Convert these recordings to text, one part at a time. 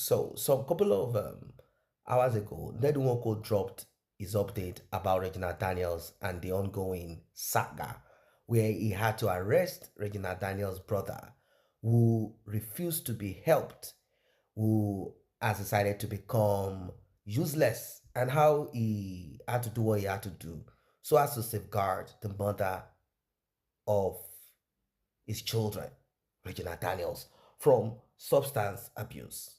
So a couple of hours ago, Ned Nwoko dropped his update about Regina Daniels and the ongoing saga, where he had to arrest Regina Daniels' brother, who refused to be helped, who has decided to become useless, and how he had to do what he had to do so as to safeguard the mother of his children, Regina Daniels, from substance abuse.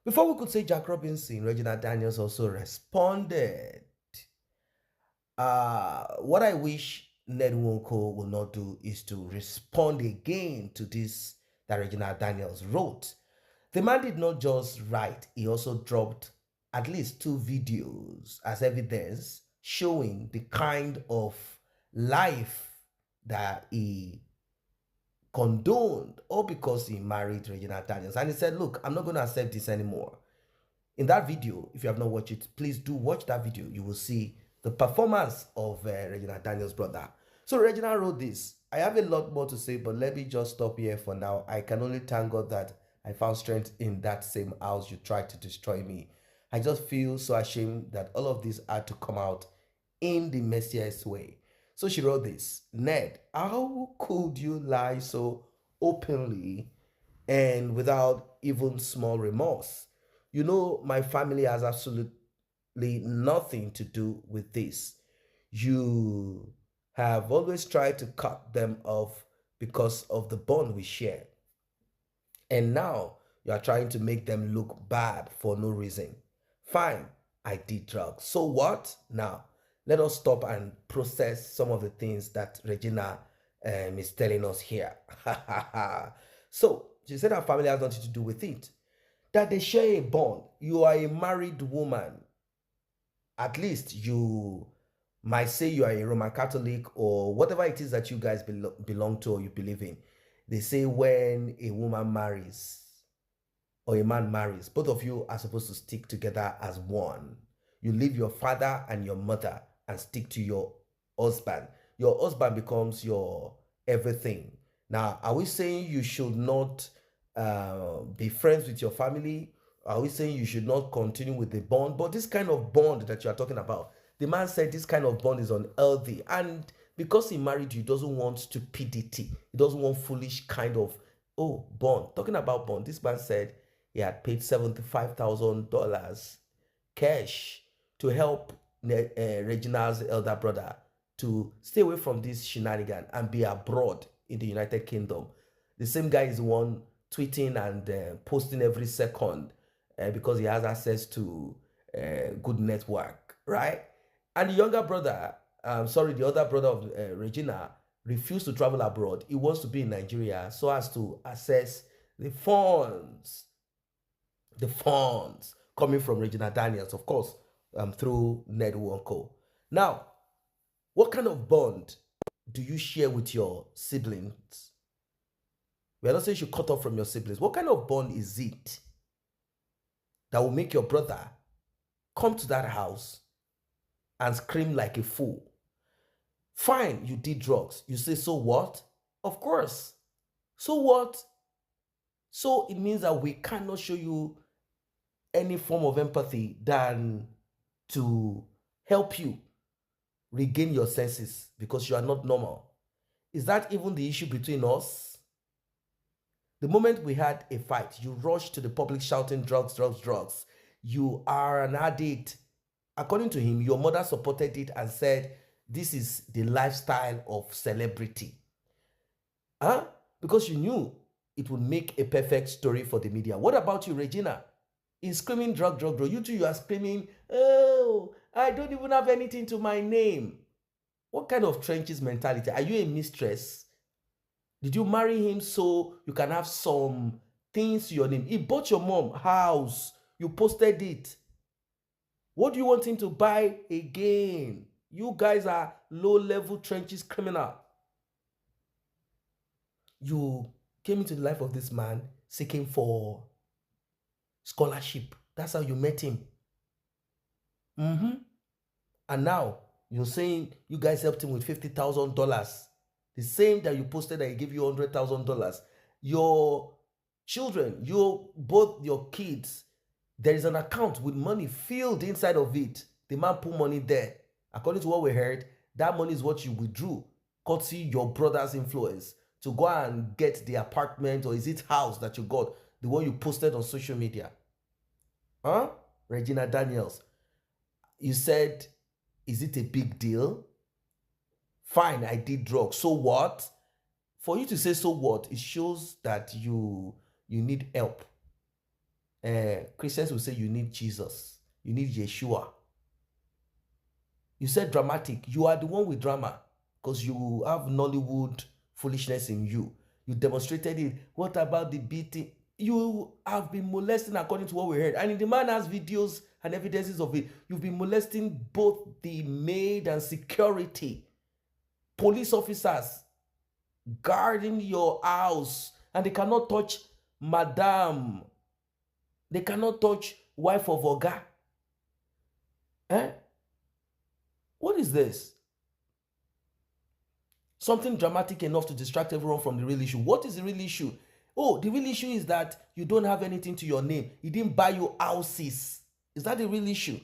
Before we could say Jack Robinson, Regina Daniels also responded. What I wish Ned Nwoko will not do is to respond again to this that Regina Daniels wrote. The man did not just write, he also dropped at least two videos as evidence showing the kind of life that he condoned, all because he married Regina Daniels. And he said, look, I'm not going to accept this anymore. In that video, if you have not watched it, please do watch that video. You will see the performance of Regina Daniels' brother. So Regina wrote this. I have a lot more to say, but let me just stop here for now. I can only thank God that I found strength in that same house you tried to destroy me. I just feel so ashamed that all of this had to come out in the messiest way. So she wrote this. Ned, how could you lie so openly and without even small remorse? You know, my family has absolutely nothing to do with this. You have always tried to cut them off because of the bond we share. And now you are trying to make them look bad for no reason. Fine, I did drugs. So what? Now, let us stop and process some of the things that Regina is telling us here. So, she said her family has nothing to do with it. That they share a bond. You are a married woman. At least you might say you are a Roman Catholic or whatever it is that you guys belong to or you believe in. They say when a woman marries or a man marries, both of you are supposed to stick together as one. You leave your father and your mother and stick to your husband. Your husband becomes your everything. Now, are we saying you should not be friends with your family? Are we saying you should not continue with the bond? But this kind of bond that you are talking about, the man said this kind of bond is unhealthy. And because he married you, he doesn't want stupidity. He doesn't want foolish kind of, oh, bond. Talking about bond, this man said he had paid $75,000 cash to help Regina's elder brother to stay away from this shenanigan and be abroad in the United Kingdom. The same guy is the one tweeting and posting every second because he has access to good network, right? And the younger brother, the other brother of Regina, refused to travel abroad. He wants to be in Nigeria so as to access the funds coming from Regina Daniels, of course, through Ned Nwoko. Now, what kind of bond do you share with your siblings? We are not saying you should cut off from your siblings. What kind of bond is it that will make your brother come to that house and scream like a fool? Fine, you did drugs. You say, so what? Of course. So what? So it means that we cannot show you any form of empathy than to help you regain your senses because you are not normal. Is that even the issue between us? The moment we had a fight, you rushed to the public shouting drugs, drugs, drugs. You are an addict. According to him, your mother supported it and said, this is the lifestyle of celebrity. Huh? Because you knew it would make a perfect story for the media. What about you, Regina? Is screaming drug, drug, drug. You two, you are screaming, oh, I don't even have anything to my name. What kind of trenches mentality? Are you a mistress? Did you marry him so you can have some things to your name? He bought your mom house. You posted it. What do you want him to buy again? You guys are low-level trenches criminal. You came into the life of this man seeking for scholarship. That's how you met him. And now you're saying you guys helped him with $50,000. The same that you posted that he gave you $100,000. Your Children, both your kids, there is an account with money filled inside of it. The man put money there. According to what we heard, that money is what you withdrew, courtesy your brother's influence, to go and get the apartment, or is it house that you got, the one you posted on social media. Huh? Regina Daniels, you said, is it a big deal? Fine, I did drugs. So what? For you to say so what, it shows that you need help. Christians will say you need Jesus, you need Yeshua. You said dramatic. You are the one with drama because you have Nollywood foolishness in you. You demonstrated it. What about the beating? You have been molesting according to what we heard. And the man has videos and evidences of it. You've been molesting both the maid and security, police officers guarding your house, and they cannot touch madam. They cannot touch wife of Oga. Eh? What is this? Something dramatic enough to distract everyone from the real issue. What is the real issue? Oh, the real issue is that you don't have anything to your name. He didn't buy you houses. Is that the real issue?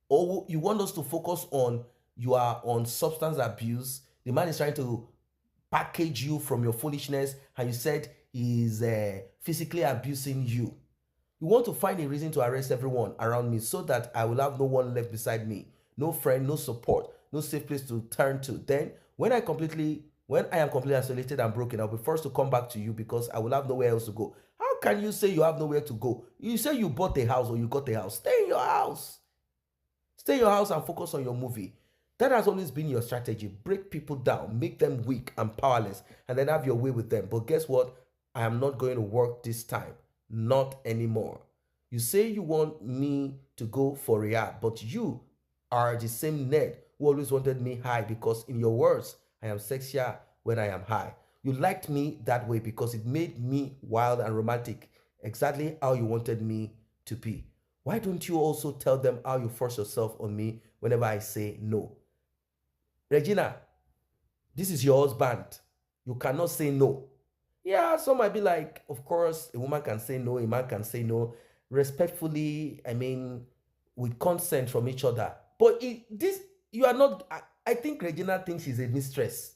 Or you want us to focus on you are on substance abuse? The man is trying to package you from your foolishness, and you said he's physically abusing you. You want to find a reason to arrest everyone around me so that I will have no one left beside me, no friend, no support, no safe place to turn to. Then, when I am completely isolated and broken, I'll be forced to come back to you because I will have nowhere else to go. How can you say you have nowhere to go? You say you bought a house or you got a house. Stay in your house. Stay in your house and focus on your movie. That has always been your strategy. Break people down, make them weak and powerless, and then have your way with them. But guess what? I am not going to work this time. Not anymore. You say you want me to go for rehab, but you are the same Ned who always wanted me high because, in your words, I am sexier when I am high. You liked me that way because it made me wild and romantic, exactly how you wanted me to be. Why don't you also tell them how you force yourself on me whenever I say no? Regina, this is your husband. You cannot say no. Yeah, some might be like, of course, a woman can say no, a man can say no. Respectfully, I mean, with consent from each other. But this, you are not, I think Regina thinks she's a mistress.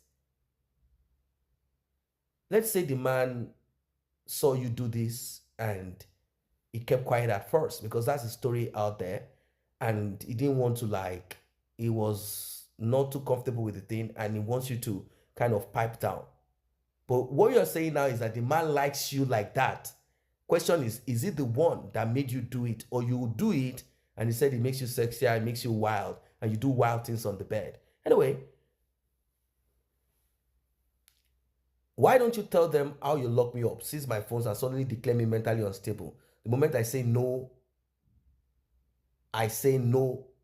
Let's say the man saw you do this and he kept quiet at first because that's the story out there. And he didn't want to, like, he was not too comfortable with the thing and he wants you to kind of pipe down. But what you're saying now is that the man likes you like that. Question is it the one that made you do it, or you do it and he said it makes you sexier, it makes you wild, and you do wild things on the bed? Anyway, why don't you tell them how you lock me up, seize my phones, and suddenly declare me mentally unstable? The moment I say no,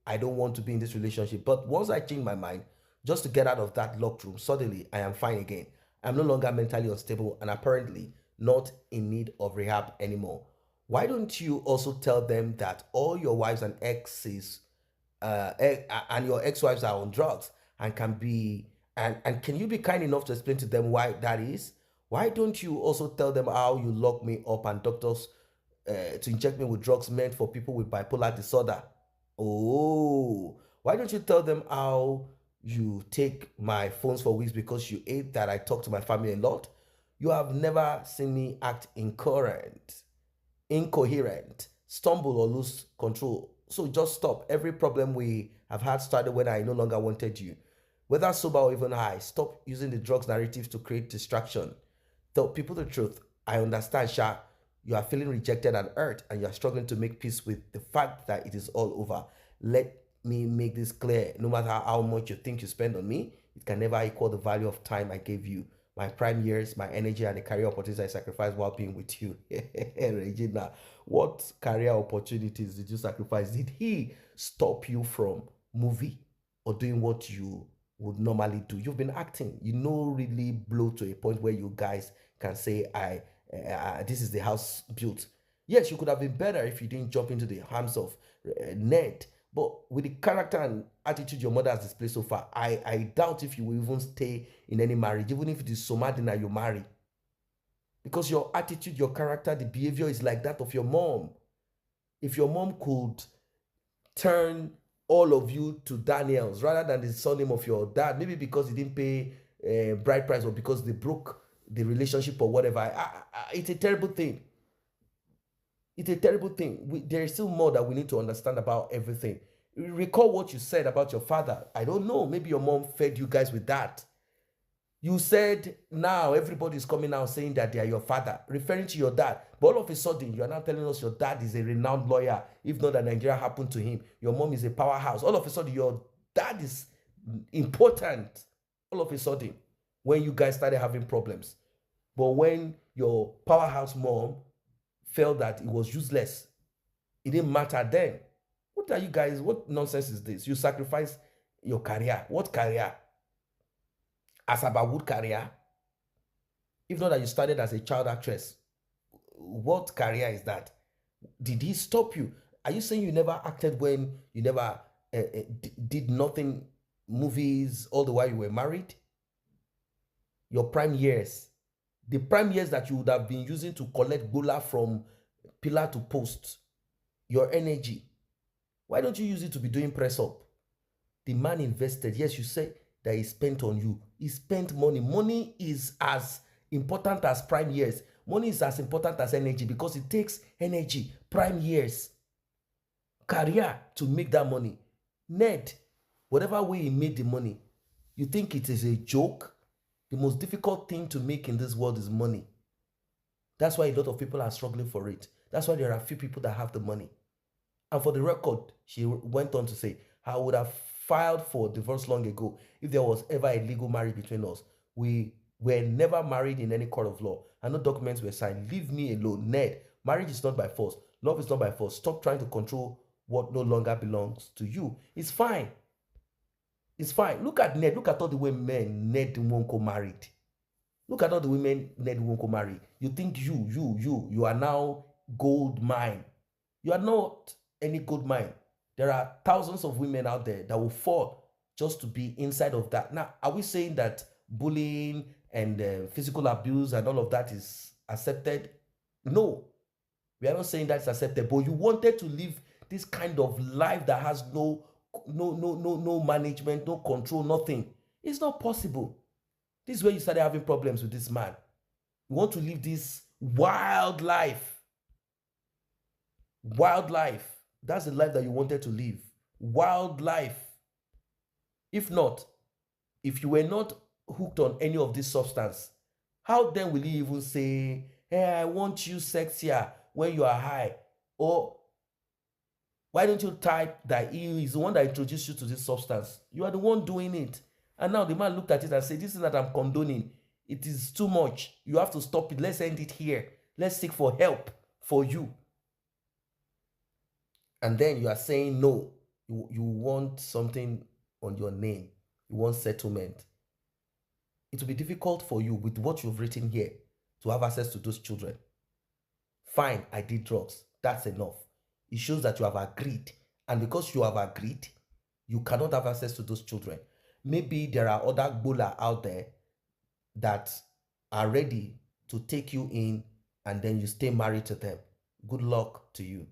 I don't want to be in this relationship. But once I change my mind, just to get out of that locked room, suddenly I am fine again. I'm no longer mentally unstable and apparently not in need of rehab anymore. Why don't you also tell them that all your wives and exes and your ex-wives are on drugs and and can you be kind enough to explain to them why that is? Why don't you also tell them how you lock me up and doctors to inject me with drugs meant for people with bipolar disorder? Oh, why don't you tell them how you take my phones for weeks because you hate that I talk to my family a lot? You have never seen me act incoherent, stumble or lose control. So just stop. Every problem we have had started when I no longer wanted you. Whether sober or even high, stop using the drugs narrative to create distraction. Tell people the truth. I understand, Sha. You are feeling rejected and hurt, and you are struggling to make peace with the fact that it is all over. Let me make this clear. No matter how much you think you spend on me, it can never equal the value of time I gave you, my prime years, my energy, and the career opportunities I sacrificed while being with you. Regina, what career opportunities did you sacrifice? Did he stop you from movie or doing what you would normally do? You've been acting. You know, really blow to a point where you guys can say, this is the house built. Yes, you could have been better if you didn't jump into the arms of Ned. But with the character and attitude your mother has displayed so far, I doubt if you will even stay in any marriage, even if it is Somadina you marry. Because your attitude, your character, the behavior is like that of your mom. If your mom could turn all of you to Daniels rather than the surname of your dad, maybe because he didn't pay bride price or because they broke the relationship or whatever, it's a terrible thing. It's a terrible thing. There is still more that we need to understand about everything. Recall what you said about your father. I don't know. Maybe your mom fed you guys with that. You said now everybody's coming out saying that they are your father, referring to your dad. But all of a sudden, you are now telling us your dad is a renowned lawyer. If not that Nigeria happened to him, your mom is a powerhouse. All of a sudden, your dad is important. All of a sudden, when you guys started having problems. But when your powerhouse mom felt that it was useless, it didn't matter then. What are you guys? What nonsense is this? You sacrifice your career. What career? As about good career? If not that you started as a child actress, what career is that? Did he stop you? Are you saying you never acted when you never did nothing, movies, all the while you were married? Your prime years, the prime years that you would have been using to collect bola from pillar to post, your energy, why don't you use it to be doing press up? The man invested. Yes, you say that he spent on you. He spent money. Money is as important as prime years. Money is as important as energy because it takes energy, prime years, career to make that money. Ned, whatever way he made the money, you think it is a joke? The most difficult thing to make in this world is money. That's why a lot of people are struggling for it. That's why there are few people that have the money. And for the record, she went on to say, I would have filed for divorce long ago if there was ever a legal marriage between us. We were never married in any court of law, and no documents were signed. Leave me alone. Ned, marriage is not by force. Love is not by force. Stop trying to control what no longer belongs to you. It's fine. It's fine. Look at Ned. Look at all the women Ned Nwoko married. Look at all the women Ned Nwoko married. You think you are now gold mine. You are not any gold mine. There are thousands of women out there that will fall just to be inside of that. Now, are we saying that bullying and physical abuse and all of that is accepted? No, we are not saying that's accepted. But you wanted to live this kind of life that has no management, no control, nothing. It's not possible. This is where you started having problems with this man. You want to live this wild life. Wild life. That's the life that you wanted to live. Wild life. If not, if you were not hooked on any of this substance, how then will you even say, hey, I want you sexier when you are high? Or why don't you type that he is the one that introduced you to this substance? You are the one doing it. And now the man looked at it and said, this is that I'm condoning. It is too much. You have to stop it. Let's end it here. Let's seek for help for you. And then you are saying no. You want something on your name. You want settlement. It will be difficult for you with what you've written here to have access to those children. Fine, I did drugs. That's enough. It shows that you have agreed. And because you have agreed, you cannot have access to those children. Maybe there are other gbola out there that are ready to take you in and then you stay married to them. Good luck to you.